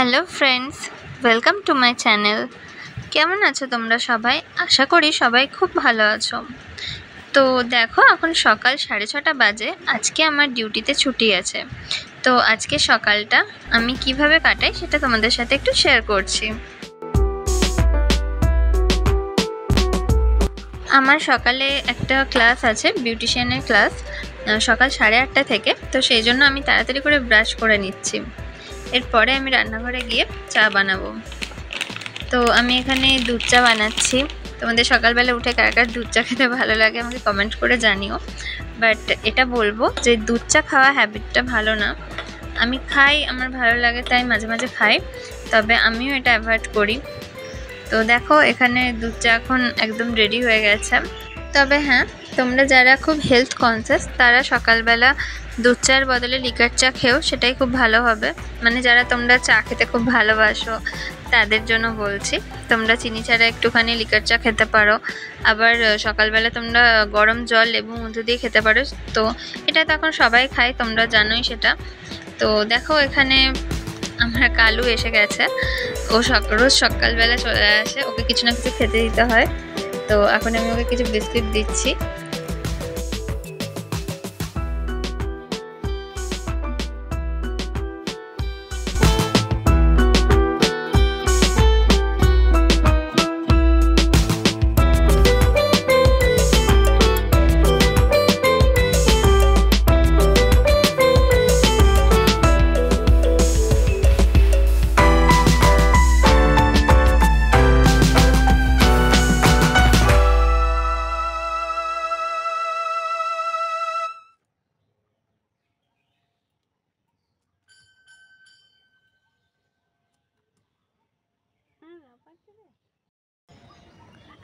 Hello friends, welcome to my channel. কেমন আছো তোমরা সবাই? আশা করি সবাই খুব ভালো আছো। তো দেখো, এখন সকাল 6:30 বাজে। আজকে আমার ডিউটিতে ছুটি আছে। তো আজকে সকালটা আমি কিভাবে কাটাই সেটা তোমাদের সাথে একটু শেয়ার করছি। আমার সকালে একটা ক্লাস আছে, বিউটিশিয়ানের ক্লাস, সকাল 8:30 থেকে। তো সেই জন্য আমি তাড়াতাড়ি করে ব্রাশ করে নিচ্ছি। এরপরে আমি রান্নাঘরে গিয়ে চা বানাবো। তো আমি এখানে দুধ চা বানাচ্ছি। তোমাদের সকালবেলা উঠে কার কার দুধ চা খেতে ভালো লাগে আমাকে কমেন্ট করে জানিও। বাট এটা বলবো যে দুধ চা খাওয়া হ্যাবিটটা ভালো না। আমি খাই, আমার ভালো লাগে তাই মাঝে মাঝে খাই, তবে আমিও এটা অ্যাভয়েড করি। তো দেখো, এখানে দুধ চা এখন একদম রেডি হয়ে গেছে। তবে হ্যাঁ, তোমরা যারা খুব হেলথ কনসিয়াস তারা সকালবেলা দুধ চার বদলে লিকার চা খেও, সেটাই খুব ভালো হবে। মানে যারা তোমরা চা খেতে খুব ভালোবাসো তাদের জন্য বলছি। তোমরা চিনি ছাড়া একটুখানি লিকার চা খেতে পারো। আবার সকালবেলা তোমরা গরম জল লেবু মধু দিয়ে খেতে পারো। তো এটা তো এখন সবাই খায়, তোমরা জানোই সেটা। তো দেখো, এখানে আমার কালু এসে গেছে। ও রোজ সকালবেলা চলে আসে, ওকে কিছু না কিছু খেতে দিতে হয়। তো এখন আমি ওকে কিছু বিস্কিট দিচ্ছি।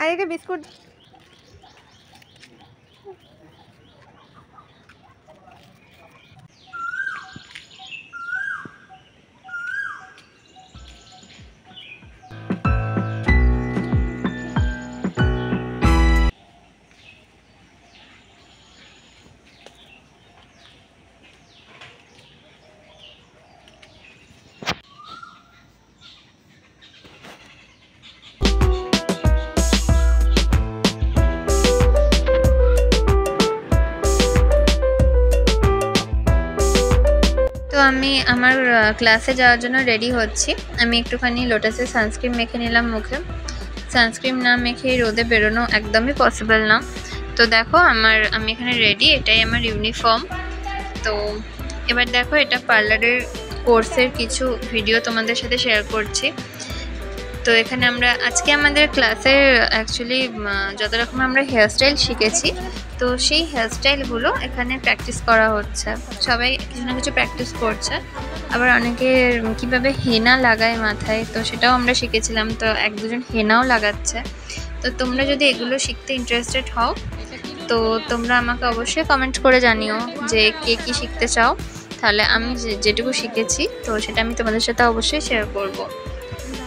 আর একটা বিস্কুট। আমি আমার ক্লাসে যাওয়ার জন্য রেডি হচ্ছি। আমি একটুখানি লোটাসের সানস্ক্রিন মেখে নিলাম মুখে। সানস্ক্রিন না মেখে রোদে বেরোনো একদমই পসিবল না। তো দেখো, আমি এখানে রেডি, এটাই আমার ইউনিফর্ম। তো এবার দেখো, এটা পার্লারের কোর্সের কিছু ভিডিও তোমাদের সাথে শেয়ার করছি। তো এখানে আজকে আমাদের ক্লাসে অ্যাকচুয়ালি যত রকম আমরা হেয়ারস্টাইল শিখেছি, তো সেই হেয়ারস্টাইলগুলো এখানে প্র্যাকটিস করা হচ্ছে। সবাই কিছু না কিছু প্র্যাকটিস করছে। আবার অনেকে কীভাবে হেনা লাগায় মাথায়, তো সেটাও আমরা শিখেছিলাম। তো এক দুজন হেনাও লাগাচ্ছে। তো তোমরা যদি এগুলো শিখতে ইন্টারেস্টেড হও, তো তোমরা আমাকে অবশ্যই কমেন্ট করে জানিও যে কে কী শিখতে চাও। তাহলে আমি যেটুকু শিখেছি তো সেটা আমি তোমাদের সাথে অবশ্যই শেয়ার করব।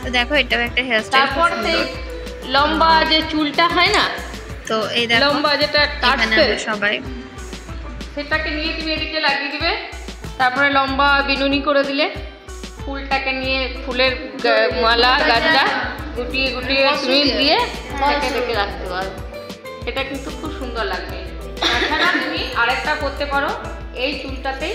তো দেখো, এটাও একটা হেয়ারস্টাইল। তারপর সেই লম্বা যে চুলটা হয় না, তো এই দেখো লম্বা যেটা এখানে সবাই সেটাকে নিয়ে তুমি এদিকে লাগিয়ে দিবে। তারপরে লম্বা বিনুনি করে দিলে, ফুলটাকে নিয়ে ফুলের মালা গাছটা গুটিয়ে গুটিয়ে তুমি দিয়ে এটাকে রেখে রাখতে পারো। এটা কিন্তু খুব সুন্দর লাগবে। তাছাড়া তুমি আরেকটা করতে পারো, এই চুলটাতেই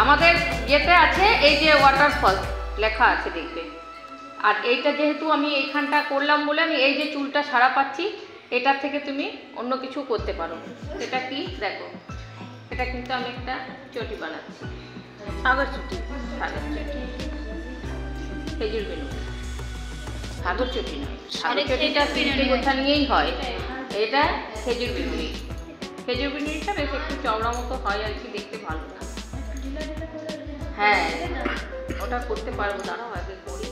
আমাদের যেতে আছে এই যে ওয়াটারফল লেখা আছে দেখবে। আর এইটা যেহেতু আমি এইখানটা করলাম বলে আমি এই যে চুলটা সারা পাচ্ছি, এটার থেকে তুমি অন্য কিছু করতে পারো। এটা কি দেখো, এটা কিন্তু আমি একটা চটি বানাচ্ছি, সাগর চটি। খেজুর বেলুন, সাগর চটি নয়। সাগর চটিটা তিনটে গোছা নিয়েই হয়, এটা খেজুর বেলুনি। খেজুর বেলুনিটা বেশ একটু চওড়া মতো হয় আর কি, দেখতে ভালো না। হ্যাঁ, ওটা করতে পারবো, দাঁড়াও আগে করি।